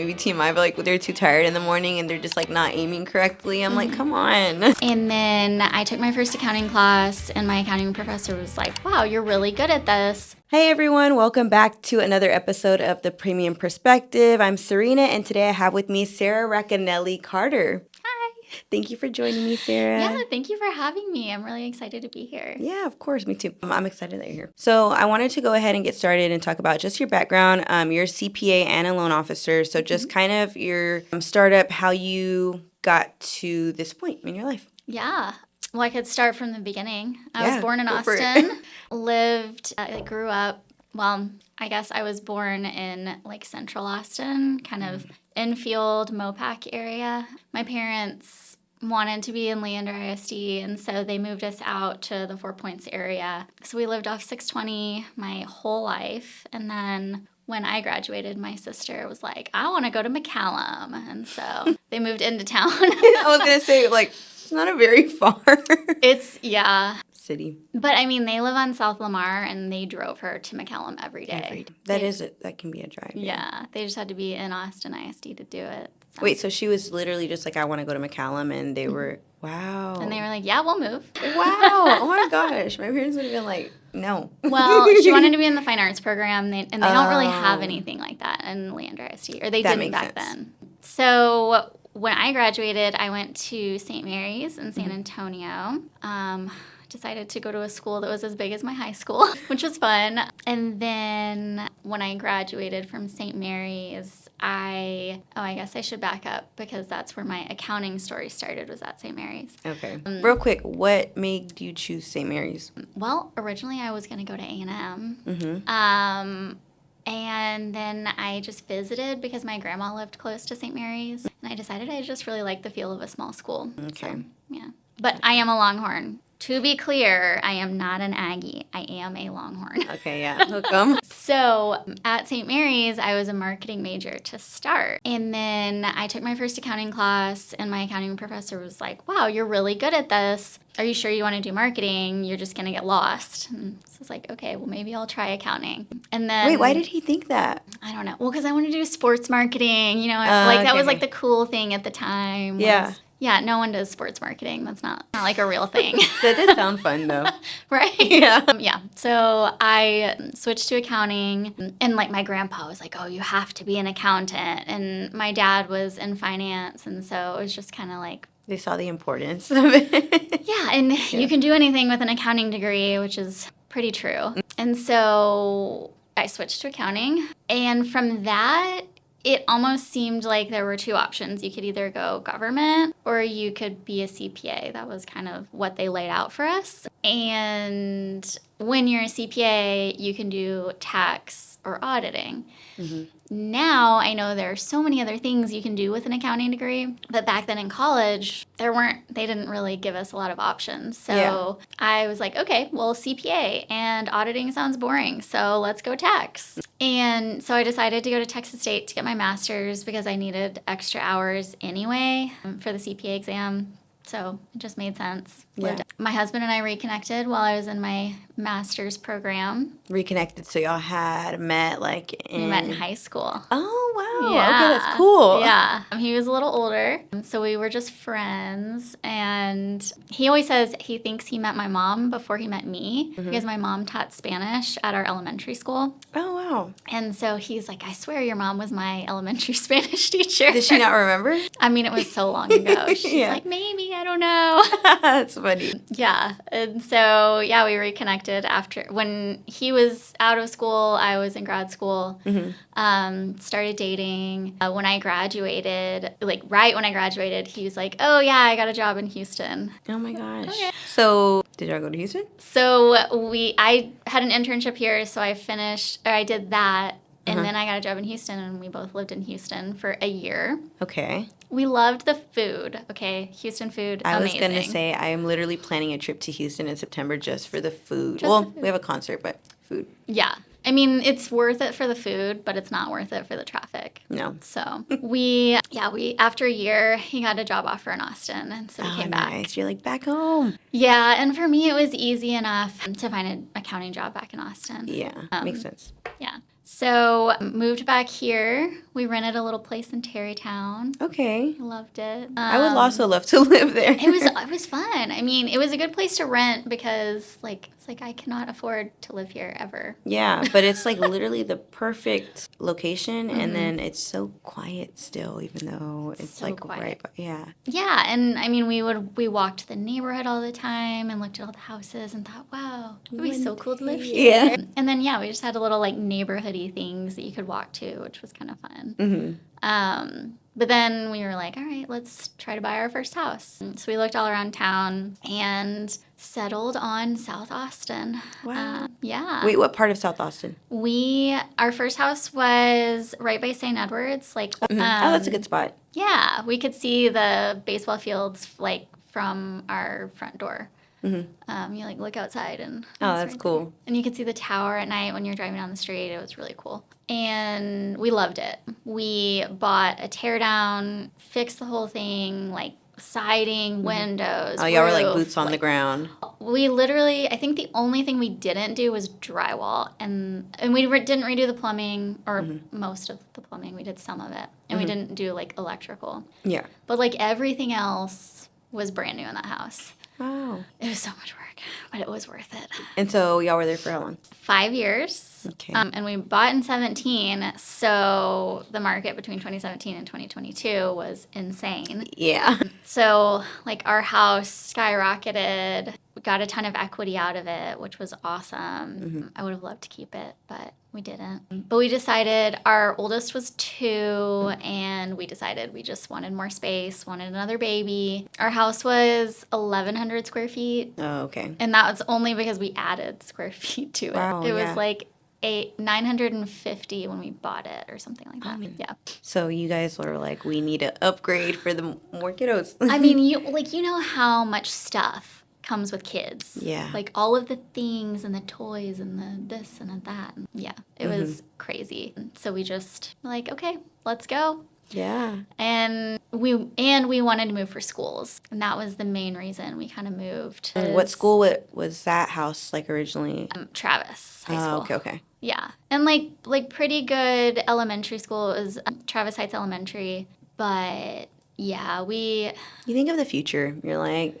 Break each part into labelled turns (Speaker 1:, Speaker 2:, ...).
Speaker 1: maybe TMI, but like they're too tired in the morning and they're just like not aiming correctly. I'm like, come on.
Speaker 2: And then I took my first accounting class and my accounting professor was like, wow, you're really good at this.
Speaker 1: Hey everyone, welcome back to another episode of The Premium Perspective. I'm Serena and today I have with me Sarah Racanelli Carter. Thank you for joining me, Sarah.
Speaker 2: Yeah, thank you for having me. I'm really excited to be here.
Speaker 1: Yeah, of course. Me too. I'm excited that you're here. So I wanted to go ahead and get started and talk about just your background. You're a CPA and a loan officer. So just kind of your startup, how you got to this point in your life.
Speaker 2: Yeah. Well, I could start from the beginning. I
Speaker 1: Yeah,
Speaker 2: was born in
Speaker 1: go for it.
Speaker 2: Austin, grew up, well, I guess I was born in like central Austin, kind of infield, Mopac area. My parents wanted to be in Leander ISD, and so they moved us out to the 4 Points area. So we lived off 620 my whole life, and then when I graduated, my sister was like, I want to go to McCallum, and so they moved into town.
Speaker 1: I was going to say, like, it's not a very far
Speaker 2: Yeah.
Speaker 1: city.
Speaker 2: But I mean, they live on South Lamar, and they drove her to McCallum every day.
Speaker 1: That can be a drive.
Speaker 2: Yeah, they just had to be in Austin ISD to do it. So.
Speaker 1: Wait, so she was literally just like, I want to go to McCallum, and they were, wow.
Speaker 2: And they were like, yeah, we'll move.
Speaker 1: Wow. Oh my gosh. My parents would have been like, no.
Speaker 2: Well, she wanted to be in the fine arts program, and they don't really have anything like that in Leander ISD, or they didn't back then. So when I graduated, I went to St. Mary's in San Antonio. Decided to go to a school that was as big as my high school, which was fun. And then when I graduated from St. Mary's, I guess I should back up because that's where my accounting story started, was at St. Mary's.
Speaker 1: Okay. Real quick, what made you choose St. Mary's?
Speaker 2: Well, originally I was going to go to A&M. And then I just visited because my grandma lived close to St. Mary's. And I decided I just really liked the feel of a small school.
Speaker 1: Okay.
Speaker 2: So, yeah. But I am a Longhorn. To be clear, I am not an Aggie. I am a Longhorn.
Speaker 1: Okay, yeah. Hook 'em.
Speaker 2: So at St. Mary's, I was a marketing major to start. And then I took my first accounting class, and my accounting professor was like, wow, you're really good at this. Are you sure you want to do marketing? You're just going to get lost. And so I was like, okay, well, maybe I'll try accounting. And then...
Speaker 1: Wait, why did he think that?
Speaker 2: I don't know. Well, because I wanted to do sports marketing. You know, that was like the cool thing at the time.
Speaker 1: Yeah.
Speaker 2: Yeah, no one does sports marketing. That's not like a real thing.
Speaker 1: That did sound fun, though.
Speaker 2: Right?
Speaker 1: Yeah.
Speaker 2: So I switched to accounting, and like my grandpa was like, oh, you have to be an accountant. And my dad was in finance, and so it was just kind of like...
Speaker 1: They saw the importance of it.
Speaker 2: Yeah, and you can do anything with an accounting degree, which is pretty true. And so I switched to accounting, and from that... It almost seemed like there were two options. You could either go government or you could be a CPA. That was kind of what they laid out for us. And when you're a CPA, you can do tax or auditing. Now I know there are so many other things you can do with an accounting degree, but back then in college, they didn't really give us a lot of options. So I was like, okay, well, CPA and auditing sounds boring, so let's go tax. And so I decided to go to Texas State to get my master's because I needed extra hours anyway for the CPA exam. So it just made sense.
Speaker 1: Yeah.
Speaker 2: My husband and I reconnected while I was in my master's program.
Speaker 1: Reconnected, so y'all had met like in...
Speaker 2: We met in high school.
Speaker 1: Oh, wow.
Speaker 2: Yeah.
Speaker 1: Okay, that's cool.
Speaker 2: Yeah. He was a little older, so we were just friends. And he always says he thinks he met my mom before he met me because my mom taught Spanish at our elementary school.
Speaker 1: Oh, wow.
Speaker 2: And so he's like, I swear your mom was my elementary Spanish teacher.
Speaker 1: Did she not remember?
Speaker 2: I mean, it was so long ago. She's like, maybe, I don't know.
Speaker 1: That's funny.
Speaker 2: Yeah. And so, yeah, we reconnected after when he was out of school, I was in grad school, started dating. When I graduated, like right when I graduated, he was like, oh, yeah, I got a job in Houston.
Speaker 1: Oh, my gosh.
Speaker 2: Okay.
Speaker 1: So did y'all go to Houston?
Speaker 2: So I had an internship here, so I did that. And then I got a job in Houston, and we both lived in Houston for a year.
Speaker 1: Okay.
Speaker 2: We loved the food. Okay, Houston food,
Speaker 1: I
Speaker 2: amazing.
Speaker 1: was going to say, I am literally planning a trip to Houston in September just for the food. We have a concert, but food.
Speaker 2: Yeah. I mean, it's worth it for the food, but it's not worth it for the traffic.
Speaker 1: No.
Speaker 2: So we after a year, he got a job offer in Austin, and so we came back.
Speaker 1: Nice. You're like back home.
Speaker 2: Yeah, and for me, it was easy enough to find an accounting job back in Austin.
Speaker 1: Yeah, makes sense.
Speaker 2: Yeah. So moved back here We rented a little place in Tarrytown.
Speaker 1: Okay.
Speaker 2: Loved it.
Speaker 1: I would also love to live there.
Speaker 2: It was fun. I mean, it was a good place to rent because it's like I cannot afford to live here ever.
Speaker 1: Yeah, but it's like literally the perfect location, and then it's so quiet still, even though it's
Speaker 2: So
Speaker 1: like
Speaker 2: quiet.
Speaker 1: right. Yeah.
Speaker 2: Yeah, and I mean, we walked the neighborhood all the time and looked at all the houses and thought, wow, it'd be so cool to live here.
Speaker 1: Yeah.
Speaker 2: And then we just had a little like neighborhoody things that you could walk to, which was kind of fun. But then we were like, all right, let's try to buy our first house. So we looked all around town and settled on South Austin.
Speaker 1: Wow.
Speaker 2: Yeah.
Speaker 1: Wait, what part of South Austin?
Speaker 2: Our first house was right by St. Edward's.
Speaker 1: Oh, that's a good spot.
Speaker 2: Yeah, we could see the baseball fields like from our front door. You like look outside and
Speaker 1: Oh,
Speaker 2: it's
Speaker 1: that's
Speaker 2: right
Speaker 1: cool.
Speaker 2: there. And you could see the tower at night when you're driving down the street. It was really cool. And we loved it. We bought a teardown, fixed the whole thing, like siding, windows.
Speaker 1: Oh, y'all were like
Speaker 2: roof,
Speaker 1: boots on the ground.
Speaker 2: We literally, I think the only thing we didn't do was drywall, and we didn't redo the plumbing or most of the plumbing. We did some of it, and we didn't do like electrical.
Speaker 1: Yeah.
Speaker 2: But like everything else was brand new in that house.
Speaker 1: Wow.
Speaker 2: It was so much work, but it was worth it.
Speaker 1: And so y'all were there for how long?
Speaker 2: 5 years.
Speaker 1: Okay.
Speaker 2: And we bought in 2017, so the market between 2017 and 2022 was insane.
Speaker 1: Yeah.
Speaker 2: So, like, our house skyrocketed. We got a ton of equity out of it, which was awesome. I would have loved to keep it, but we didn't. But we decided our oldest was 2, and we decided we just wanted more space, wanted another baby. Our house was 1,100 square feet,
Speaker 1: Oh, okay.
Speaker 2: and that was only because we added square feet to it.
Speaker 1: Wow,
Speaker 2: It
Speaker 1: yeah.
Speaker 2: was like 950 when we bought it or something like that. Yeah.
Speaker 1: So you guys were like, we need to upgrade for the more kiddos.
Speaker 2: I mean, you know how much stuff comes with kids.
Speaker 1: Yeah.
Speaker 2: Like all of the things and the toys and the this and the that. Yeah. It was crazy. So we just were like, okay, let's go.
Speaker 1: Yeah.
Speaker 2: And we wanted to move for schools. And that was the main reason we kind of moved.
Speaker 1: What school was that house like originally?
Speaker 2: Travis High School.
Speaker 1: Oh, okay.
Speaker 2: Yeah. And like pretty good elementary school. It was Travis Heights Elementary. But yeah,
Speaker 1: You think of the future. You're like,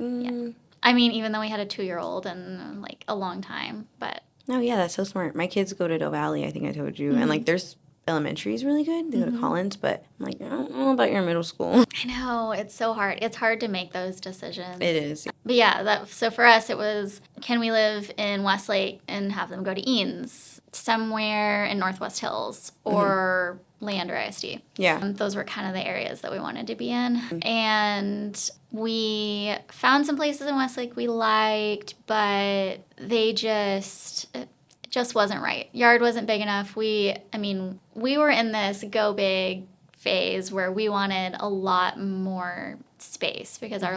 Speaker 2: I mean, even though we had a 2-year-old and like a long time, but.
Speaker 1: Oh, yeah, that's so smart. My kids go to Del Valley, I think I told you. And like there's elementary is really good. They go to Collins, but I'm like, I don't know about your middle school.
Speaker 2: I know, it's so hard. It's hard to make those decisions.
Speaker 1: It is.
Speaker 2: But yeah, so for us, it was, can we live in Westlake and have them go to Eanes, somewhere in Northwest Hills, or Leander ISD?
Speaker 1: Yeah.
Speaker 2: Those were kind of the areas that we wanted to be in. And we found some places in Westlake we liked, but they just wasn't right. Yard wasn't big enough. We were in this go big phase where we wanted a lot more space because our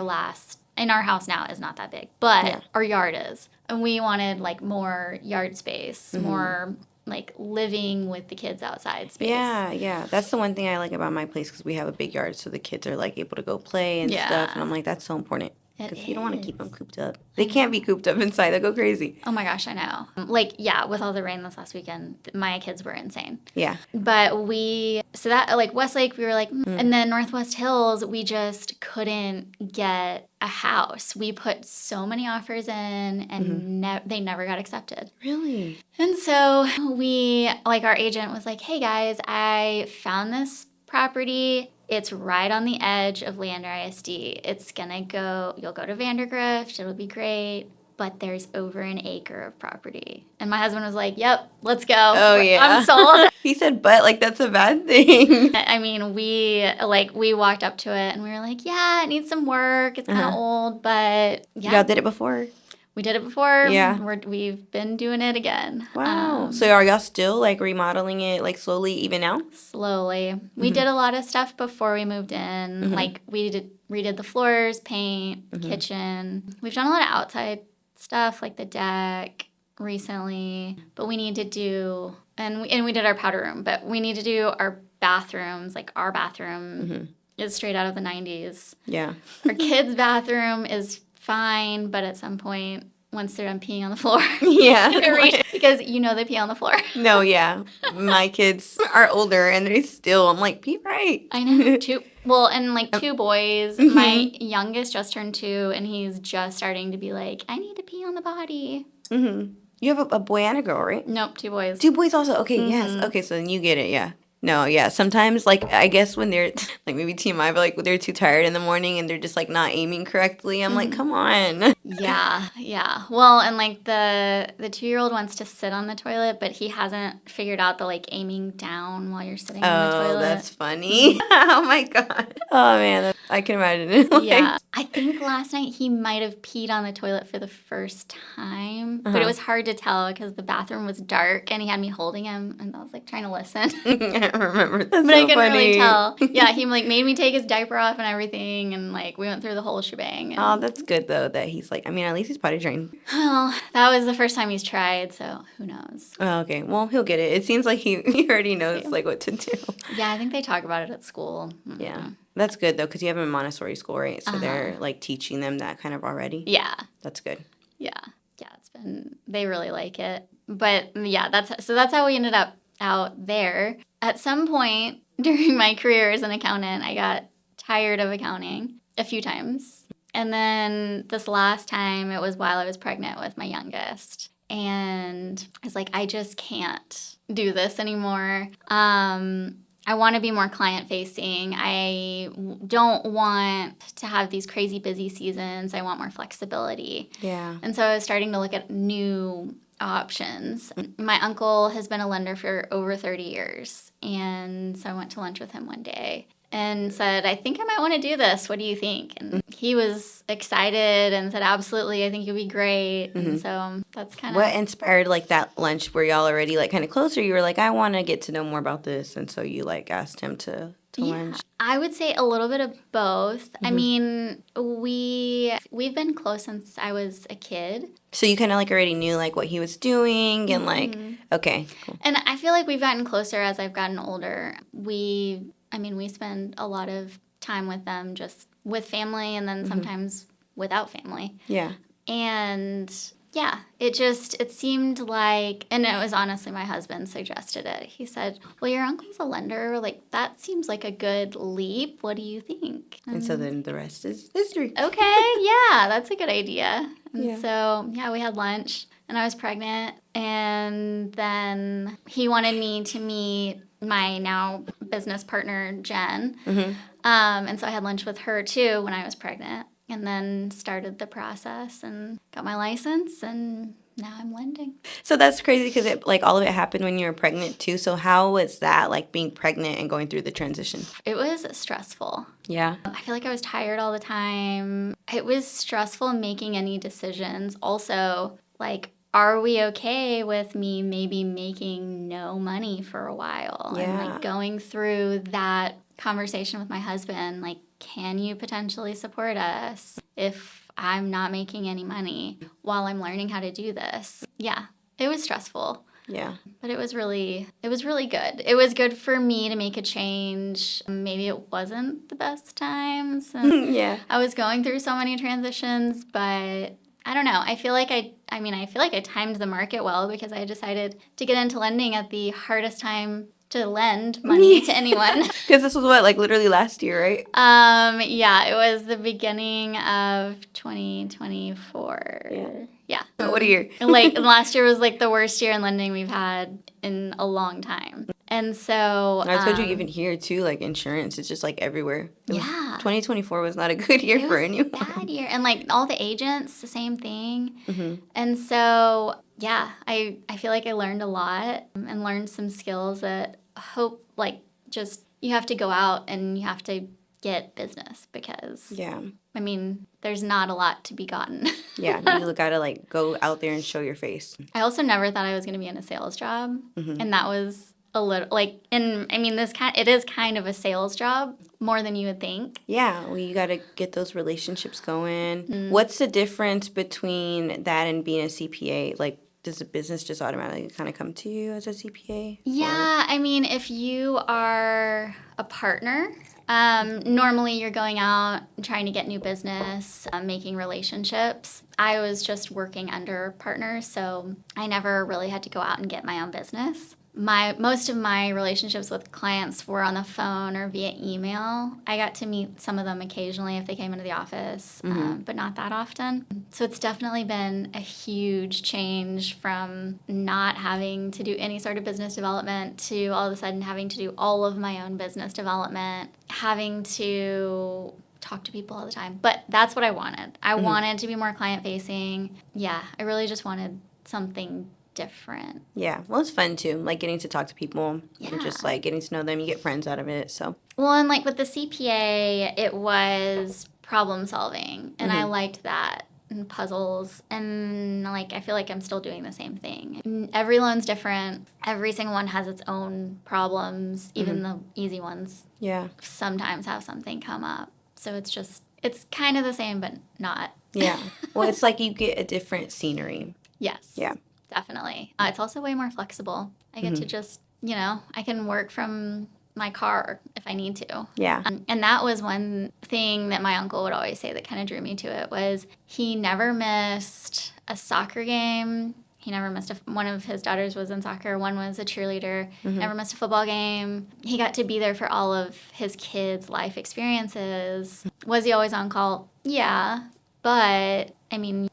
Speaker 2: house now is not that big, but our yard is. And we wanted like more yard space, more like living with the kids outside space.
Speaker 1: Yeah. That's the one thing I like about my place because we have a big yard, so the kids are like able to go play and stuff. And I'm like, that's so important. Because you don't want to keep them cooped up. They can't be cooped up inside. They'll go crazy.
Speaker 2: Oh my gosh, I know. Like, yeah, with all the rain this last weekend, my kids were insane.
Speaker 1: Yeah.
Speaker 2: But Westlake, we were like, and then Northwest Hills, we just couldn't get a house. We put so many offers in and they never got accepted.
Speaker 1: Really?
Speaker 2: And so our agent was like, hey guys, I found this property. It's right on the edge of Leander ISD. You'll go to Vandergrift, it'll be great, but there's over an acre of property. And my husband was like, yep, let's go.
Speaker 1: Oh, yeah.
Speaker 2: I'm sold.
Speaker 1: He said, but like that's a bad thing.
Speaker 2: I mean, we walked up to it and we were like, yeah, it needs some work. It's kind of old, but yeah.
Speaker 1: Y'all did it before?
Speaker 2: We did it before.
Speaker 1: Yeah.
Speaker 2: We've been doing it again.
Speaker 1: Wow. So are y'all still like remodeling it like slowly even now?
Speaker 2: Slowly. We did a lot of stuff before we moved in. Like we redid the floors, paint, kitchen. We've done a lot of outside stuff like the deck recently. But we need to do, and we did our powder room, but we need to do our bathrooms. Like our bathroom is straight out of the 90s.
Speaker 1: Yeah.
Speaker 2: Our kids' bathroom is fine, but at some point once they're done peeing on the floor.
Speaker 1: Yeah.
Speaker 2: Because you know they pee on the floor.
Speaker 1: No, yeah. My kids are older and they still, I'm like, pee right.
Speaker 2: I know. Two boys. My youngest just turned 2 and he's just starting to be like, I need to pee on the potty.
Speaker 1: Mm-hmm. You have a boy and a girl, right?
Speaker 2: Nope, 2 boys.
Speaker 1: 2 boys also? Okay, yes. Okay, so then you get it, yeah. No, yeah. Sometimes, like, I guess when they're, like, maybe TMI, but, like, they're too tired in the morning and they're just, like, not aiming correctly. I'm like, come on.
Speaker 2: Yeah. Well, and, like, the 2-year-old wants to sit on the toilet, but he hasn't figured out the, like, aiming down while you're sitting on the toilet.
Speaker 1: Oh, that's funny. Oh, my God. Oh, man. I can imagine it. Like,
Speaker 2: yeah. I think last night he might have peed on the toilet for the first time, but it was hard to tell because the bathroom was dark and he had me holding him and I was, like, trying to listen.
Speaker 1: I remember. That's
Speaker 2: but
Speaker 1: so
Speaker 2: I couldn't
Speaker 1: funny.
Speaker 2: really tell. Yeah, he, like, made me take his diaper off and everything, and, like, we went through the whole shebang.
Speaker 1: Oh, that's good, though, that he's, like, I mean, at least he's potty trained.
Speaker 2: Well, that was the first time he's tried, so who knows.
Speaker 1: Oh, okay. Well, he'll get it. It seems like he already knows, like, what to do.
Speaker 2: Yeah, I think they talk about it at school.
Speaker 1: Yeah. That's good, though, because you have a Montessori school, right? So they're, like, teaching them that kind of already.
Speaker 2: Yeah.
Speaker 1: That's good.
Speaker 2: Yeah, it's been, they really like it. But, yeah, that's how we ended up out there. At some point during my career as an accountant, I got tired of accounting a few times. And then this last time, it was while I was pregnant with my youngest. And I was like, I just can't do this anymore. I want to be more client-facing. I don't want to have these crazy busy seasons. I want more flexibility.
Speaker 1: Yeah.
Speaker 2: And so I was starting to look at new options. My uncle has been a lender for over 30 years. And so I went to lunch with him one day and said, I think I might want to do this. What do you think? And he was excited and said, absolutely, I think you'll be great. And so that's kind of...
Speaker 1: What inspired, like, that lunch? Were y'all already, like, kind of closer? You were like, I want to get to know more about this. And so you, like, asked him to lunch?
Speaker 2: I would say a little bit of both. I mean, we've been close since I was a kid.
Speaker 1: So you kind of, like, already knew, like, what he was doing and, like, okay, cool.
Speaker 2: And I feel like we've gotten closer as I've gotten older. We spend a lot of time with them, just with family and then sometimes without family.
Speaker 1: Yeah.
Speaker 2: And yeah, it seemed like, and it was honestly my husband suggested it. He said, well, your uncle's a lender. Like, that seems like a good leap. What do you think?
Speaker 1: And so then the rest is history.
Speaker 2: Okay, yeah, that's a good idea. And
Speaker 1: Yeah.
Speaker 2: so, yeah, we had lunch and I was pregnant. And then he wanted me to meet my now business partner, Jen. And so I had lunch with her too when I was pregnant. And then started the process and got my license, and now I'm lending.
Speaker 1: So that's crazy because it, like, all of it happened when you were pregnant too. So how was that, like, being pregnant and going through the transition?
Speaker 2: It was stressful.
Speaker 1: Yeah.
Speaker 2: I feel like I was tired all the time. It was stressful making any decisions. Also, like, are we okay with me maybe making no money for a while?
Speaker 1: Yeah.
Speaker 2: And, like, going through that conversation with my husband, like, can you potentially support us if I'm not making any money while I'm learning how to do this? Yeah, it was stressful.
Speaker 1: Yeah.
Speaker 2: But it was really good. It was good for me to make a change. Maybe it wasn't the best times. And
Speaker 1: Yeah.
Speaker 2: I was going through so many transitions, but I don't know. I feel like I timed the market well because I decided to get into lending at the hardest time to lend money to anyone.
Speaker 1: Because this was what, like, literally last year, right?
Speaker 2: Yeah, it was the beginning of 2024. Yeah.
Speaker 1: What a year.
Speaker 2: Like, last year was, like, the worst year in lending we've had in a long time. And so...
Speaker 1: I told you even here, too, like, insurance is just, like, everywhere.
Speaker 2: Yeah.
Speaker 1: 2024 was not a good year for anyone.
Speaker 2: It was a bad year. And, like, all the agents, the same thing. And so, yeah, I feel like I learned a lot and learned some skills that hope, like, just you have to go out and you have to get business because...
Speaker 1: Yeah.
Speaker 2: I mean, there's not a lot to be gotten.
Speaker 1: Yeah, you gotta, like, go out there and show your face.
Speaker 2: I also never thought I was going to be in a sales job. And that was a little, like, it is kind of a sales job more than you would think.
Speaker 1: Yeah, well, you gotta get those relationships going. What's the difference between that and being a CPA? Like, does the business just automatically kind of come to you as a CPA?
Speaker 2: Yeah, I mean, if you are a partner Normally you're going out and trying to get new business, making relationships. I was just working under partners, so I never really had to go out and get my own business. Most of my relationships with clients were on the phone or via email. I got to meet some of them occasionally if they came into the office, but not that often. So it's definitely been a huge change from not having to do any sort of business development to all of a sudden having to do all of my own business development, having to talk to people all the time. But that's what I wanted. I wanted to be more client-facing. Yeah, I really just wanted something different.
Speaker 1: Yeah. Well, it's fun too. Like getting to talk to people and just like getting to know them. You get friends out of it. So.
Speaker 2: Well, and like with the CPA, it was problem solving. And I liked that. And puzzles. And like I feel like I'm still doing the same thing. Every loan's different. Every single one has its own problems. Even the easy ones.
Speaker 1: Yeah.
Speaker 2: Sometimes have something come up. So it's kind of the same, but not.
Speaker 1: Yeah. Well, it's like you get a different scenery.
Speaker 2: Yes.
Speaker 1: Yeah.
Speaker 2: Definitely. It's also way more flexible. I get to just, I can work from my car if I need to.
Speaker 1: Yeah.
Speaker 2: And that was one thing that my uncle would always say that kind of drew me to it was he never missed a soccer game. He never missed one of his daughters was in soccer. One was a cheerleader. Never missed a football game. He got to be there for all of his kids' life experiences. Was he always on call? Yeah. But, I mean,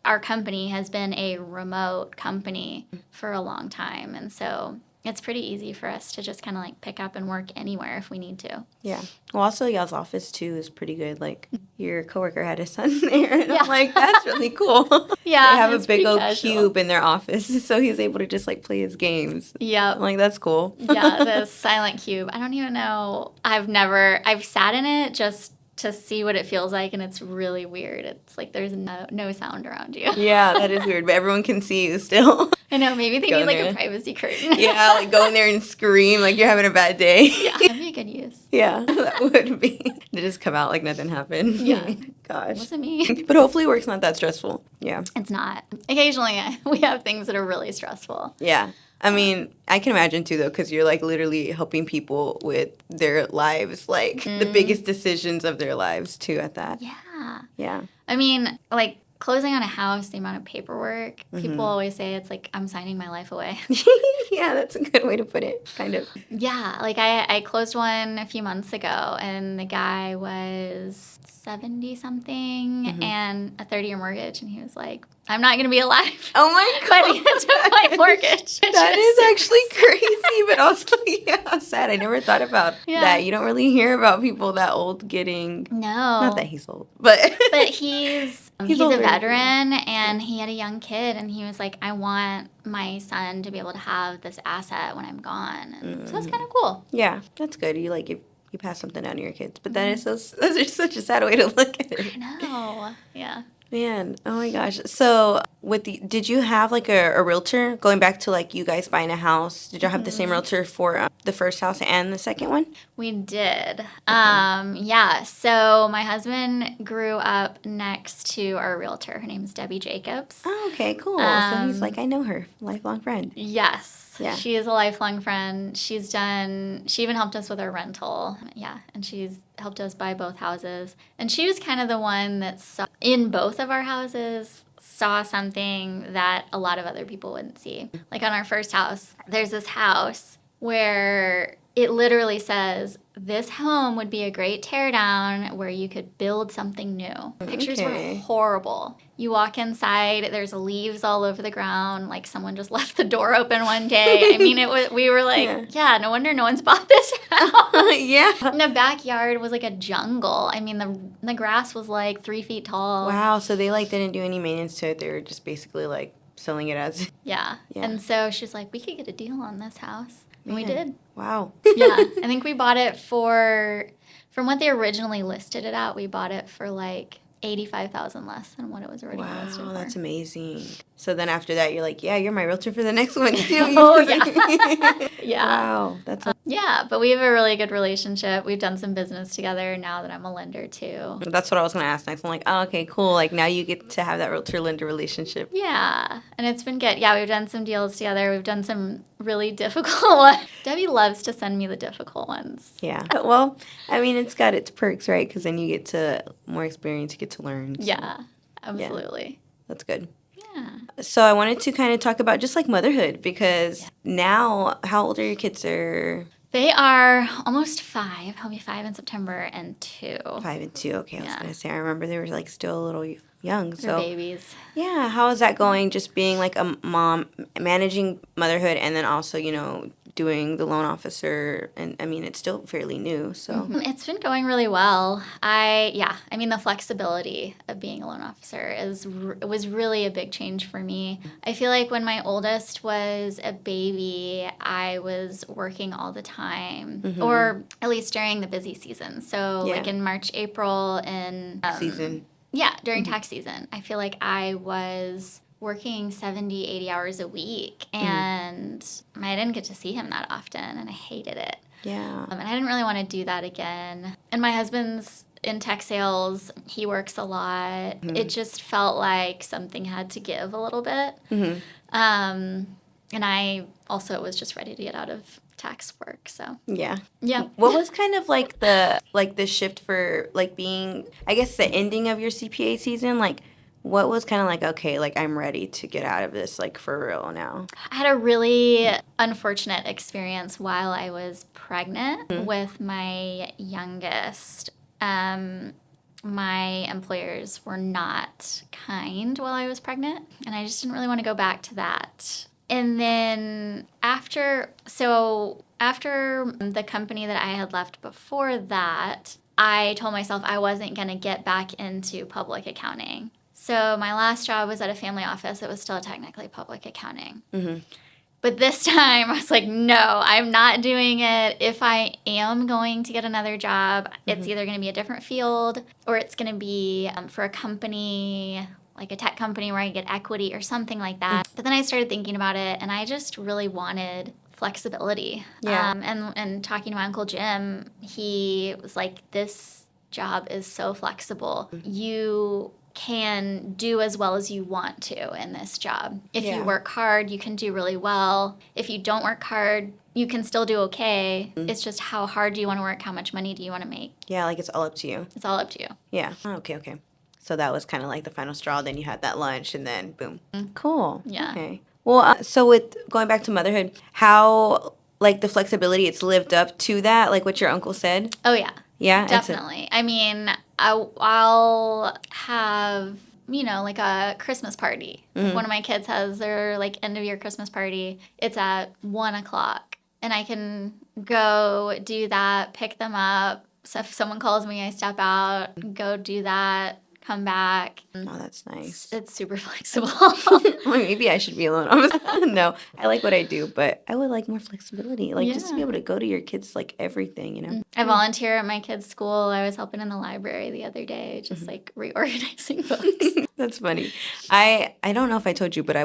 Speaker 2: our company has been a remote company for a long time. And so it's pretty easy for us to just kind of like pick up and work anywhere if we need to.
Speaker 1: Yeah. Well, also y'all's office too is pretty good. Like your coworker had his son there. And I'm like, that's really cool.
Speaker 2: Yeah.
Speaker 1: They have a big old cube in their office. So he's able to just like play his games.
Speaker 2: Yeah.
Speaker 1: I'm like, that's cool.
Speaker 2: Yeah. The silent cube. I don't even know. I've sat in it just to see what it feels like, and it's really weird. It's like there's no sound around you.
Speaker 1: Yeah, that is weird, but everyone can see you still.
Speaker 2: I know, maybe they need like a privacy curtain.
Speaker 1: Yeah, like go in there and scream like you're having a bad day.
Speaker 2: Yeah, that'd be a good use.
Speaker 1: Yeah, that would be. To just come out like nothing happened.
Speaker 2: Yeah.
Speaker 1: Gosh.
Speaker 2: It wasn't me.
Speaker 1: But hopefully work's not that stressful. Yeah.
Speaker 2: It's not. Occasionally we have things that are really stressful.
Speaker 1: Yeah. I mean, I can imagine too, though, because you're like literally helping people with their lives, like the biggest decisions of their lives too at that.
Speaker 2: Yeah.
Speaker 1: Yeah.
Speaker 2: I mean, like closing on a house, the amount of paperwork, people always say it's like I'm signing my life away.
Speaker 1: Yeah, that's a good way to put it, kind of.
Speaker 2: Yeah. Like I closed one a few months ago, and the guy was 70-something and a 30-year mortgage, and he was like, I'm not going to be alive.
Speaker 1: Oh my God.
Speaker 2: By the end of my mortgage.
Speaker 1: That is actually crazy, but also, yeah, sad. I never thought about that. You don't really hear about people that old getting...
Speaker 2: No.
Speaker 1: Not that he's old, but...
Speaker 2: But he's a veteran, and he had a young kid, and he was like, I want my son to be able to have this asset when I'm gone. And so that's kind of cool.
Speaker 1: Yeah, that's good. You like... You pass something down to your kids. But that is that's such a sad way to look at it.
Speaker 2: I know. Yeah.
Speaker 1: Man, oh my gosh. So did you have like a realtor going back to like you guys buying a house? Did y'all have the same realtor for the first house and the second one?
Speaker 2: We did. Yeah. So my husband grew up next to our realtor. Her name's Debbie Jacobs.
Speaker 1: Oh, okay, cool. So he's like, I know her, lifelong friend.
Speaker 2: Yes.
Speaker 1: Yeah.
Speaker 2: She is a lifelong friend. She even helped us with our rental. Yeah. And she's helped us buy both houses. And she was kind of the one that saw, in both of our houses, saw something that a lot of other people wouldn't see. Like on our first house, there's this house where it literally says, this home would be a great teardown where you could build something new. Pictures were horrible. You walk inside, there's leaves all over the ground, like someone just left the door open one day. I mean, we were like, yeah, no wonder no one's bought this house.
Speaker 1: Yeah.
Speaker 2: And the backyard was like a jungle. I mean, the grass was like 3 feet tall.
Speaker 1: Wow, so they like didn't do any maintenance to it. They were just basically like selling it as...
Speaker 2: Yeah. And so she's like, we could get a deal on this house. And we did.
Speaker 1: Wow.
Speaker 2: Yeah. I think we bought it from what they originally listed it at, we bought it for like $85,000 less than what it was originally listed for.
Speaker 1: Wow, that's amazing. So then after that, you're like, yeah, you're my realtor for the next one too.
Speaker 2: Oh, yeah. Yeah.
Speaker 1: Wow, that's
Speaker 2: Yeah, but we have a really good relationship. We've done some business together now that I'm a lender too.
Speaker 1: that's what I was gonna ask next. I'm like, oh, okay, cool. Like now you get to have that realtor lender relationship.
Speaker 2: Yeah, and it's been good. Yeah, we've done some deals together. We've done some really difficult ones. Debbie loves to send me the difficult ones.
Speaker 1: Yeah. Well, I mean, it's got its perks, right? Because then you get to more experience, you get to learn. So.
Speaker 2: Yeah, absolutely.
Speaker 1: That's good.
Speaker 2: Yeah.
Speaker 1: So I wanted to kind of talk about just like motherhood because now, how old are your kids?
Speaker 2: They are almost 5. He'll be 5 in September and 2.
Speaker 1: 5 and 2. Okay, I was
Speaker 2: Yeah.
Speaker 1: gonna say I remember they were like still a little young.
Speaker 2: They're
Speaker 1: So
Speaker 2: babies.
Speaker 1: yeah, how is that going? Just being like a mom, managing motherhood, and then also doing the loan officer, and I mean it's still fairly new. So
Speaker 2: It's been going really well. I mean the flexibility of being a loan officer was really a big change for me. I feel like when my oldest was a baby, I was working all the time, or at least during the busy season. So
Speaker 1: Yeah.
Speaker 2: like in March, April, and
Speaker 1: season.
Speaker 2: yeah, during tax season, I feel like I was working 70, 80 hours a week, and I didn't get to see him that often, and I hated it.
Speaker 1: Yeah.
Speaker 2: And I didn't really want to do that again. And my husband's in tech sales. He works a lot. It just felt like something had to give a little bit. And I also was just ready to get out of tax work. So
Speaker 1: Yeah.
Speaker 2: yeah.
Speaker 1: What was kind of like the shift for like being, I guess, the ending of your CPA season? Like, what was kind of like, okay, like I'm ready to get out of this, like for real now?
Speaker 2: I had a really unfortunate experience while I was pregnant with my youngest. My employers were not kind while I was pregnant, and I just didn't really want to go back to that. And then after the company that I had left before that, I told myself I wasn't going to get back into public accounting. So my last job was at a family office. It was still technically public accounting. But this time I was like, no, I'm not doing it. If I am going to get another job, it's either going to be a different field or it's going to be for a company, like a tech company where I get equity or something like that. But then I started thinking about it, and I just really wanted flexibility.
Speaker 1: Yeah.
Speaker 2: And talking to my Uncle Jim, he was like, this job is so flexible. You can do as well as you want to in this job. If you work hard, you can do really well. If you don't work hard, you can still do okay. It's just how hard do you want to work? How much money do you want to make?
Speaker 1: Yeah, like it's all up to you.
Speaker 2: It's all up to you.
Speaker 1: Yeah. Oh, okay. So that was kind of like the final straw. Then you had that lunch, and then boom. Cool.
Speaker 2: Yeah.
Speaker 1: Okay. Well, so with going back to motherhood, how like the flexibility it's lived up to that, like what your uncle said?
Speaker 2: Oh, yeah.
Speaker 1: Yeah,
Speaker 2: Definitely. I mean, I'll have, like a Christmas party. One of my kids has their like end of year Christmas party. It's at 1:00, and I can go do that, pick them up. So if someone calls me, I step out, go do that, come back.
Speaker 1: Oh, that's nice.
Speaker 2: It's super flexible.
Speaker 1: Maybe I should be alone. No, I like what I do, but I would like more flexibility. Like just to be able to go to your kids like everything,
Speaker 2: I volunteer at my kids' school. I was helping in the library the other day, just like reorganizing books.
Speaker 1: That's funny. I don't know if I told you, but I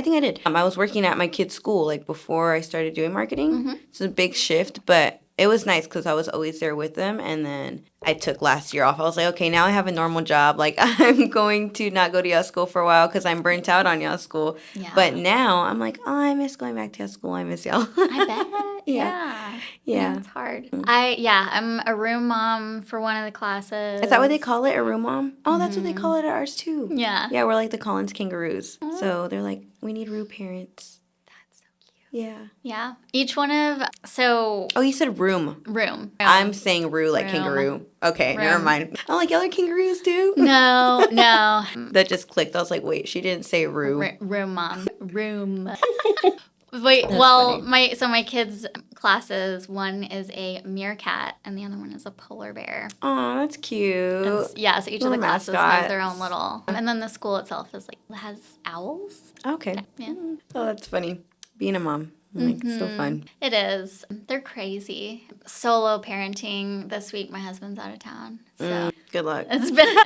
Speaker 1: think I did. I was working at my kids' school like before I started doing marketing. It's a big shift, but it was nice because I was always there with them. And then I took last year off. I was like, okay, now I have a normal job. Like I'm going to not go to y'all's school for a while because I'm burnt out on y'all's school.
Speaker 2: Yeah.
Speaker 1: But now I'm like, oh, I miss going back to y'all's school. I miss y'all.
Speaker 2: I bet. Yeah. It's hard. I'm a room mom for one of the classes.
Speaker 1: Is that what they call it, a room mom? Oh, that's what they call it at ours too.
Speaker 2: Yeah.
Speaker 1: Yeah, we're like the Collins kangaroos. So they're like, we need room parents.
Speaker 2: That's so cute.
Speaker 1: Yeah.
Speaker 2: Yeah. Each one of, so.
Speaker 1: Oh, you said room.
Speaker 2: Room.
Speaker 1: I'm saying roo like
Speaker 2: Room.
Speaker 1: kangaroo. Okay,
Speaker 2: Room.
Speaker 1: never mind. I'm like, y'all are kangaroos too?
Speaker 2: No.
Speaker 1: That just clicked. I was like, wait, she didn't say roo.
Speaker 2: Room mom. Room. Wait,
Speaker 1: That's
Speaker 2: well,
Speaker 1: funny.
Speaker 2: my kids' classes, one is a meerkat and the other one is a polar bear.
Speaker 1: Oh, that's cute.
Speaker 2: So each of the
Speaker 1: Little
Speaker 2: classes
Speaker 1: mascots.
Speaker 2: have their own little. And then the school itself has owls.
Speaker 1: Okay.
Speaker 2: Yeah.
Speaker 1: Oh, that's funny. Being a mom. Like, it's still fun.
Speaker 2: It is. They're crazy. Solo parenting this week. My husband's out of town. So
Speaker 1: Good luck.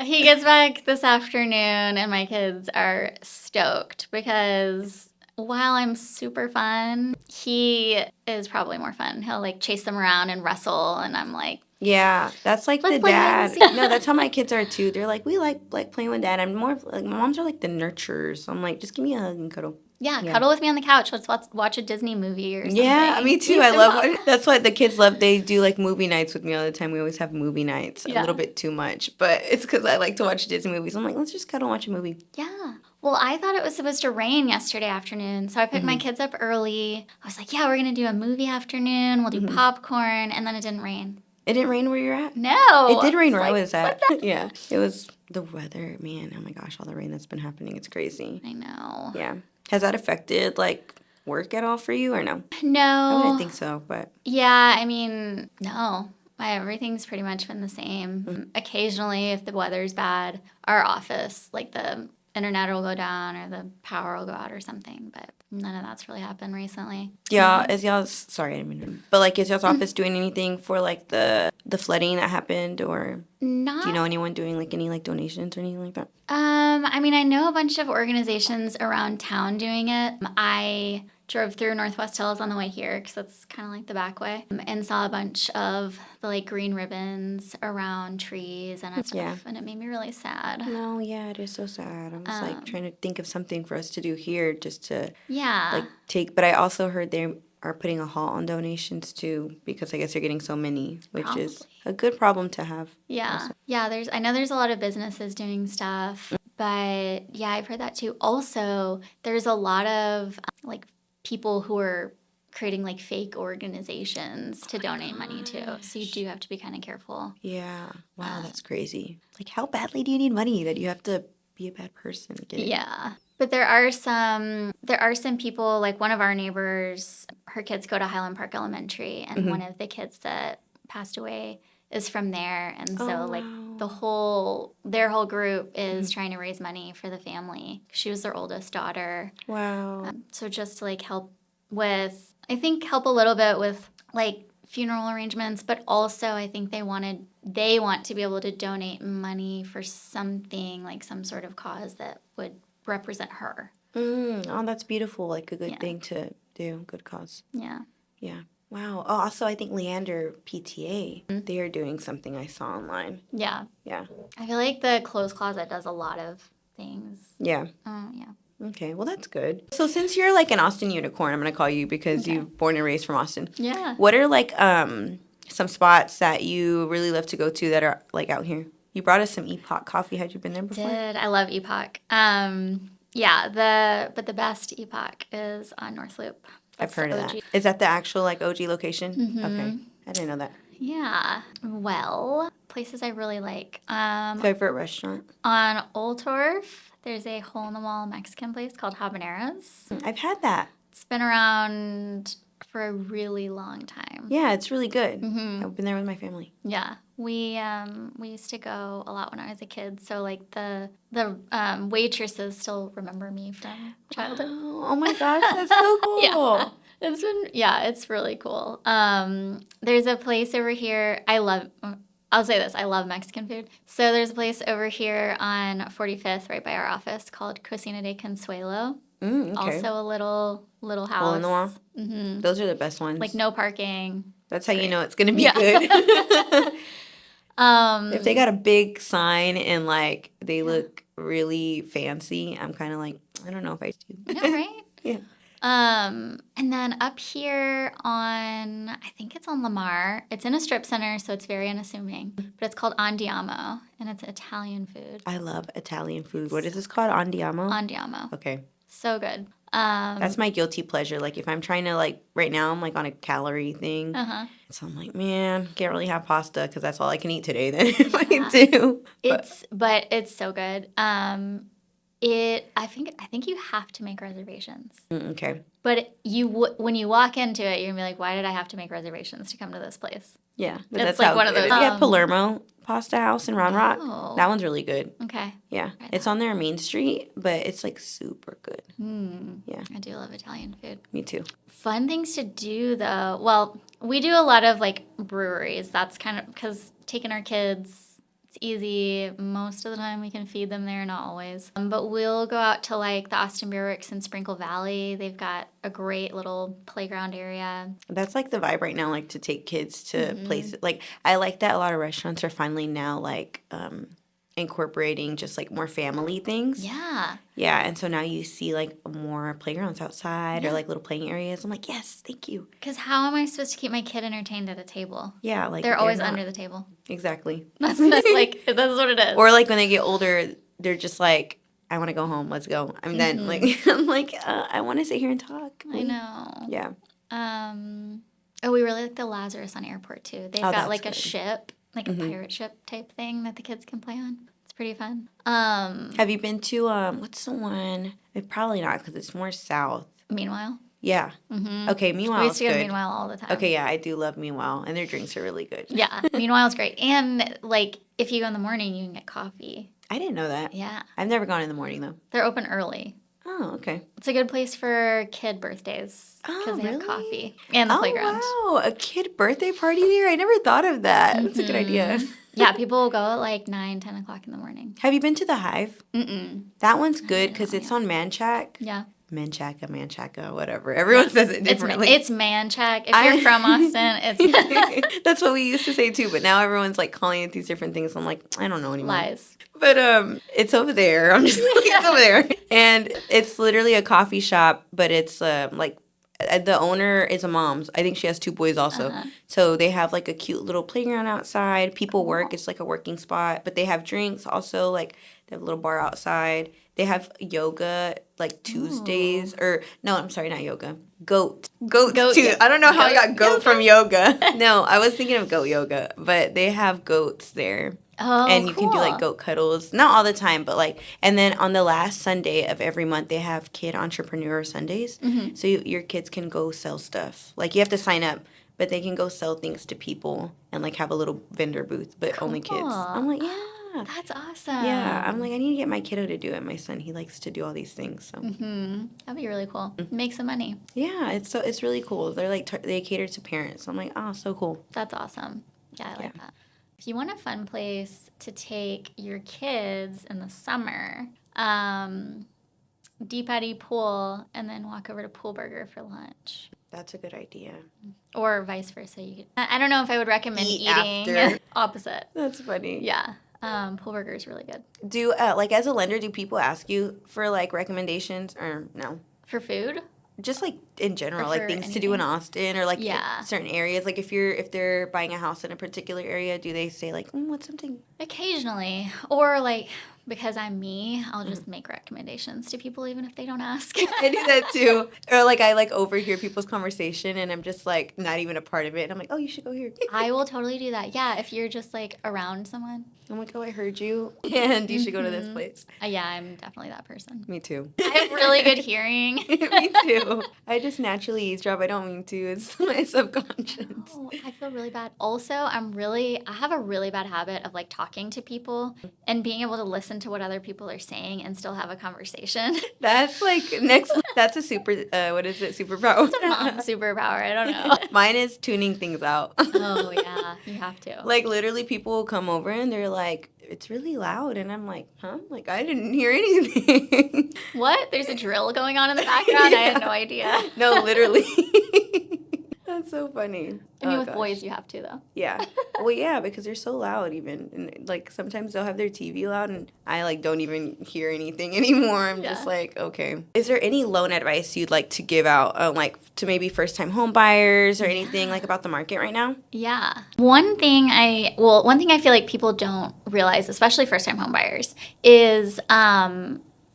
Speaker 2: he gets back this afternoon, and my kids are stoked because while I'm super fun, he is probably more fun. He'll like chase them around and wrestle, and I'm like,
Speaker 1: yeah, that's like
Speaker 2: let's
Speaker 1: the
Speaker 2: play hide
Speaker 1: dad.
Speaker 2: and seek.
Speaker 1: No, that's how my kids are too. They're like, we like playing with dad. I'm more of, like, my moms are like the nurturers. So I'm like, just give me a hug and cuddle.
Speaker 2: Yeah, cuddle with me on the couch. Let's watch a Disney movie or something.
Speaker 1: Yeah, me too.
Speaker 2: Eat
Speaker 1: I
Speaker 2: some
Speaker 1: love
Speaker 2: popcorn.
Speaker 1: that's what the kids love. They do like movie nights with me all the time. We always have movie nights. A
Speaker 2: Yeah.
Speaker 1: little bit too much, but it's because I like to watch Disney movies. I'm like, let's just cuddle and watch a movie.
Speaker 2: Yeah. Well, I thought it was supposed to rain yesterday afternoon, so I picked my kids up early. I was like, yeah, we're going to do a movie afternoon. We'll do popcorn, and then it didn't rain.
Speaker 1: It didn't rain where you're at?
Speaker 2: No.
Speaker 1: It did rain where I
Speaker 2: It's
Speaker 1: was at. Yeah. It was the weather, man. Oh my gosh, all the rain that's been happening. It's crazy.
Speaker 2: I know.
Speaker 1: Yeah. Has that affected like work at all for you or no? I
Speaker 2: No.
Speaker 1: wouldn't think so, but
Speaker 2: Yeah, I mean, no. Everything's pretty much been the same. Occasionally, if the weather's bad, our office, like the internet will go down or the power will go out or something, but none of that's really happened recently.
Speaker 1: yeah, is y'all's sorry, I didn't mean to, but like is y'all's office doing anything for like the flooding that happened, or
Speaker 2: Not
Speaker 1: do you know anyone doing like any like donations or anything like that?
Speaker 2: I mean, I know a bunch of organizations around town doing it. I drove through Northwest Hills on the way here because that's kind of like the back way, and saw a bunch of the like green ribbons around trees and stuff,
Speaker 1: Yeah.
Speaker 2: and it made me really sad.
Speaker 1: No, yeah, it is so sad. I'm just like trying to think of something for us to do here just to
Speaker 2: Yeah.
Speaker 1: like take, but I also heard they are putting a halt on donations too because I guess they're getting so many, which is
Speaker 2: Probably.
Speaker 1: a good problem to have.
Speaker 2: Yeah. Yeah, I know there's a lot of businesses doing stuff, but yeah, I've heard that too. Also, there's a lot of like people who are creating like fake organizations to donate money to. So you do have to be kind of careful.
Speaker 1: Yeah. Wow, that's crazy. Like how badly do you need money that you have to be a bad person to get it?
Speaker 2: Yeah. But there are some people, like one of our neighbors, her kids go to Highland Park Elementary, and one of the kids that passed away is from there. And so like their whole group is trying to raise money for the family. She was their oldest daughter.
Speaker 1: Wow.
Speaker 2: So just to like help a little bit with like funeral arrangements, but also I think they want to be able to donate money for something, like some sort of cause that would represent her.
Speaker 1: Oh, that's beautiful. Like a good
Speaker 2: Yeah.
Speaker 1: thing to do. Good cause.
Speaker 2: Yeah.
Speaker 1: Yeah. Wow. Oh, also, I think Leander PTA, they are doing something I saw online.
Speaker 2: Yeah.
Speaker 1: Yeah.
Speaker 2: I feel like the clothes closet does a lot of things.
Speaker 1: Yeah.
Speaker 2: Oh, yeah.
Speaker 1: Okay. Well, that's good. So since you're like an Austin unicorn, I'm going to call you because you're born and raised from Austin.
Speaker 2: Yeah.
Speaker 1: What are like some spots that you really love to go to that are like out here? You brought us some Epoch coffee. Had you been there before?
Speaker 2: I love Epoch. Yeah, but the best Epoch is on North Loop.
Speaker 1: I've
Speaker 2: That's
Speaker 1: heard
Speaker 2: the
Speaker 1: of
Speaker 2: OG.
Speaker 1: that. Is that the actual like OG location? Okay. I didn't know that.
Speaker 2: Yeah. Well, places I really like.
Speaker 1: Favorite restaurant?
Speaker 2: On Old Torf, there's a hole-in-the-wall Mexican place called Habaneros.
Speaker 1: I've had that.
Speaker 2: It's been around for a really long time.
Speaker 1: Yeah, it's really good. I've been there with my family.
Speaker 2: Yeah, we used to go a lot when I was a kid. So like the waitresses still remember me from childhood.
Speaker 1: Oh my gosh, that's so cool.
Speaker 2: Yeah, it's really cool. There's a place over here. I'll say this, I love Mexican food. So there's a place over here on 45th, right by our office, called Cocina de Consuelo.
Speaker 1: Okay.
Speaker 2: Also a little house.
Speaker 1: Hole in the wall? Those are the best ones.
Speaker 2: Like no parking.
Speaker 1: That's how you know it's going to be
Speaker 2: Yeah.
Speaker 1: good. If they got a big sign and like they look really fancy, I'm kind of like, I don't know if I do.
Speaker 2: No, right?
Speaker 1: Yeah.
Speaker 2: And then up here I think it's on Lamar. It's in a strip center, so it's very unassuming. But it's called Andiamo, and it's Italian food.
Speaker 1: I love Italian food. What is this called? Andiamo?
Speaker 2: Andiamo.
Speaker 1: Okay.
Speaker 2: So good.
Speaker 1: That's my guilty pleasure. Like if I'm trying to like, right now I'm like on a calorie thing. So I'm like, man, can't really have pasta because that's all I can eat today then if I do.
Speaker 2: But it's so good. I think you have to make reservations.
Speaker 1: Okay.
Speaker 2: But when you walk into it, you're going to be like, why did I have to make reservations to come to this place?
Speaker 1: Yeah. But
Speaker 2: It's
Speaker 1: that's
Speaker 2: like
Speaker 1: how
Speaker 2: one of
Speaker 1: good
Speaker 2: those,
Speaker 1: it is. Yeah, Palermo Pasta House in Round Rock.
Speaker 2: Oh.
Speaker 1: That one's really good.
Speaker 2: Okay.
Speaker 1: Yeah.
Speaker 2: Try
Speaker 1: It's
Speaker 2: that.
Speaker 1: on their main street, but it's like super good. Yeah.
Speaker 2: I do love Italian food.
Speaker 1: Me too.
Speaker 2: Fun things to do, though. Well, we do a lot of, like, breweries. That's kind of because taking our kids, it's easy. Most of the time we can feed them there, not always. But we'll go out to, like, the Austin Beer Works in Sprinkle Valley. They've got a great little playground area.
Speaker 1: That's like the vibe right now, like to take kids to places. Like I like that a lot of restaurants are finally now like incorporating just like more family things.
Speaker 2: Yeah.
Speaker 1: Yeah, and so now you see like more playgrounds outside or like little playing areas. I'm like, yes, thank you.
Speaker 2: Because how am I supposed to keep my kid entertained at a table?
Speaker 1: Yeah, like
Speaker 2: They're always
Speaker 1: not-
Speaker 2: under the table.
Speaker 1: Exactly.
Speaker 2: That's like, that's what it is.
Speaker 1: Or like when they get older, they're just like, I want to go home. Let's go. I'm then like I'm like I want to sit here and talk.
Speaker 2: I know.
Speaker 1: Yeah.
Speaker 2: Oh, we really like the Lazarus on Airport, too. They've got
Speaker 1: that's
Speaker 2: like a
Speaker 1: good.
Speaker 2: ship, like a pirate ship type thing that the kids can play on. It's pretty fun.
Speaker 1: Have you been to what's the one? Probably not because it's more south.
Speaker 2: Meanwhile.
Speaker 1: Yeah. Okay. Meanwhile,
Speaker 2: We used to go to
Speaker 1: good.
Speaker 2: Meanwhile all the time.
Speaker 1: Okay, yeah, I do love Meanwhile, and their drinks are really good.
Speaker 2: Yeah, Meanwhile's great. And, like, if you go in the morning, you can get coffee.
Speaker 1: I didn't know that.
Speaker 2: Yeah.
Speaker 1: I've never gone in the morning though.
Speaker 2: They're open early.
Speaker 1: Oh, okay.
Speaker 2: It's a good place for kid birthdays because
Speaker 1: Oh,
Speaker 2: they have
Speaker 1: really?
Speaker 2: coffee and the playground.
Speaker 1: Wow, a kid birthday party there? I never thought of that. That's a good idea.
Speaker 2: Yeah, people will go at like 9, 10 o'clock in the morning.
Speaker 1: Have you been to the Hive?
Speaker 2: Mm-mm.
Speaker 1: That one's good because it's on Manchac.
Speaker 2: Yeah.
Speaker 1: Manchaca, whatever. Everyone says it differently.
Speaker 2: It's Manchac. If you're from Austin, it's
Speaker 1: That's what we used to say too, but now everyone's like calling it these different things. I'm like, I don't know anymore.
Speaker 2: lies.
Speaker 1: But it's over there. I'm just like, it's over there. And it's literally a coffee shop, but it's like the owner is a mom. I think she has 2 boys also. So they have like a cute little playground outside. People work. It's like a working spot. But they have drinks also. Like they have a little bar outside. They have yoga like Tuesdays. Or no, I'm sorry, not yoga. Goats too.
Speaker 2: Yeah.
Speaker 1: I don't know how I got goat from yoga. No, I was thinking of goat yoga. But they have goats there.
Speaker 2: Oh,
Speaker 1: And you can do like
Speaker 2: cool.
Speaker 1: goat cuddles. Not all the time, but like, and then on the last Sunday of every month, they have Kid Entrepreneur Sundays. So your kids can go sell stuff. Like you have to sign up, but they can go sell things to people and like have a little vendor booth, but only kids. I'm like, yeah.
Speaker 2: That's awesome.
Speaker 1: Yeah. I'm like, I need to get my kiddo to do it. My son, he likes to do all these things. So
Speaker 2: That'd be really cool. Make some money.
Speaker 1: yeah, it's really cool. They're like, they cater to parents. I'm like, oh, so cool.
Speaker 2: That's awesome. Yeah, I like that. If you want a fun place to take your kids in the summer, Deep Eddy Pool, and then walk over to Pool Burger for lunch.
Speaker 1: That's a good idea.
Speaker 2: Or vice versa. You could. I don't know if I would recommend
Speaker 1: Eat
Speaker 2: eating
Speaker 1: after.
Speaker 2: opposite.
Speaker 1: That's funny.
Speaker 2: Yeah. Pool Burger is really good.
Speaker 1: Do like as a lender, do people ask you for like recommendations or no?
Speaker 2: For food?
Speaker 1: Just like in general,
Speaker 2: Or
Speaker 1: like
Speaker 2: for
Speaker 1: things to do in
Speaker 2: anything?
Speaker 1: Austin or like in
Speaker 2: Yeah.
Speaker 1: certain areas. Like if they're buying a house in a particular area, do they say like, what's something?
Speaker 2: Occasionally. Or like, because I'm me, I'll just make recommendations to people even if they don't ask.
Speaker 1: I do that too. Or like I like overhear people's conversation and I'm just like not even a part of it. And I'm like, oh, you should go here.
Speaker 2: I will totally do that. Yeah, if you're just like around someone.
Speaker 1: I'm like, oh, I heard you, and you should go to this place.
Speaker 2: Yeah, I'm definitely that person.
Speaker 1: Me too.
Speaker 2: I have really good hearing.
Speaker 1: Me too. I just naturally eavesdrop. I don't mean to. It's my subconscious.
Speaker 2: Oh, I feel really bad. Also, I have a really bad habit of like talking to people and being able to listen to what other people are saying and still have a conversation.
Speaker 1: That's like next. That's a super. What is it? Superpower.
Speaker 2: Mom superpower. I don't know.
Speaker 1: Mine is tuning things out.
Speaker 2: Oh yeah, you have to.
Speaker 1: Like literally, people will come over and they're like, "It's really loud," and I'm like, "Huh?" Like I didn't hear anything.
Speaker 2: What? There's a drill going on in the background? I had no idea.
Speaker 1: No, literally. That's so funny.
Speaker 2: I mean,
Speaker 1: Oh,
Speaker 2: with
Speaker 1: gosh.
Speaker 2: boys, you have to though.
Speaker 1: Yeah. Well, yeah, because they're so loud even. And like sometimes they'll have their TV loud and I like don't even hear anything anymore. I'm just
Speaker 2: Yeah.
Speaker 1: like, okay. Is there any loan advice you'd like to give out like to maybe first-time home buyers or anything like about the market right now?
Speaker 2: Yeah. One thing I feel like people don't realize, especially first-time home buyers, is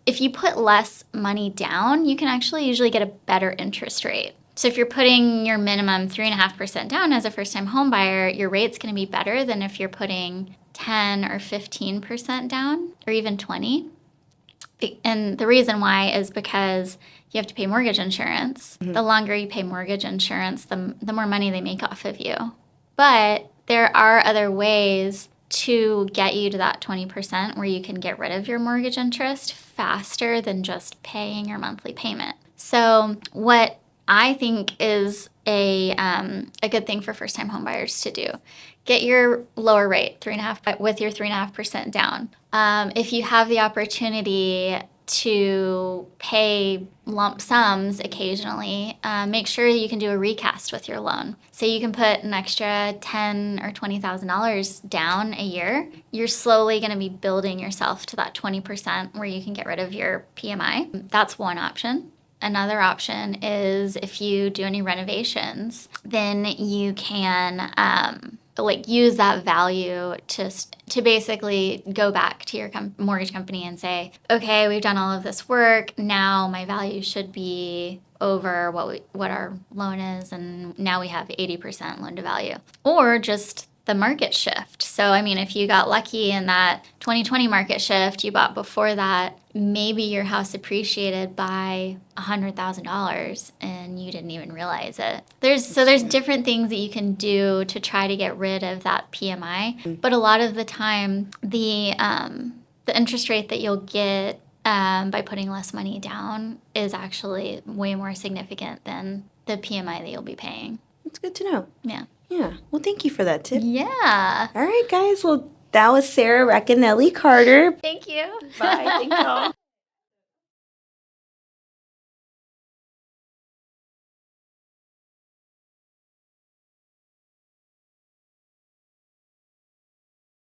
Speaker 2: if you put less money down, you can actually usually get a better interest rate. So if you're putting your minimum 3.5% down as a first-time home buyer, your rate's going to be better than if you're putting 10 or 15% down or even 20. And the reason why is because you have to pay mortgage insurance. The longer you pay mortgage insurance, the more money they make off of you. But there are other ways to get you to that 20% where you can get rid of your mortgage interest faster than just paying your monthly payment. So what I think is a good thing for first-time homebuyers to do, get your lower rate, 3.5 with your 3.5% down. If you have the opportunity to pay lump sums occasionally, make sure you can do a recast with your loan. So you can put an extra $10,000 or $20,000 down a year. You're slowly going to be building yourself to that 20% where you can get rid of your PMI. That's one option. Another option is if you do any renovations, then you can use that value to basically go back to your mortgage company and say, okay, we've done all of this work. Now my value should be over what our loan is, and now we have 80% loan to value. Or just the market shift. So, I mean, if you got lucky in that 2020 market shift, you bought before that, maybe your house appreciated by $100,000 and you didn't even realize it. There's different things that you can do to try to get rid of that PMI. But a lot of the time, the interest rate that you'll get by putting less money down is actually way more significant than the PMI that you'll be paying.
Speaker 1: That's good to know.
Speaker 2: Yeah.
Speaker 1: Yeah. Well, thank you for that tip.
Speaker 2: Yeah.
Speaker 1: All right, guys. Well, that was Sarah Racanelli Carter.
Speaker 2: Thank you.
Speaker 1: Bye. Thank y'all.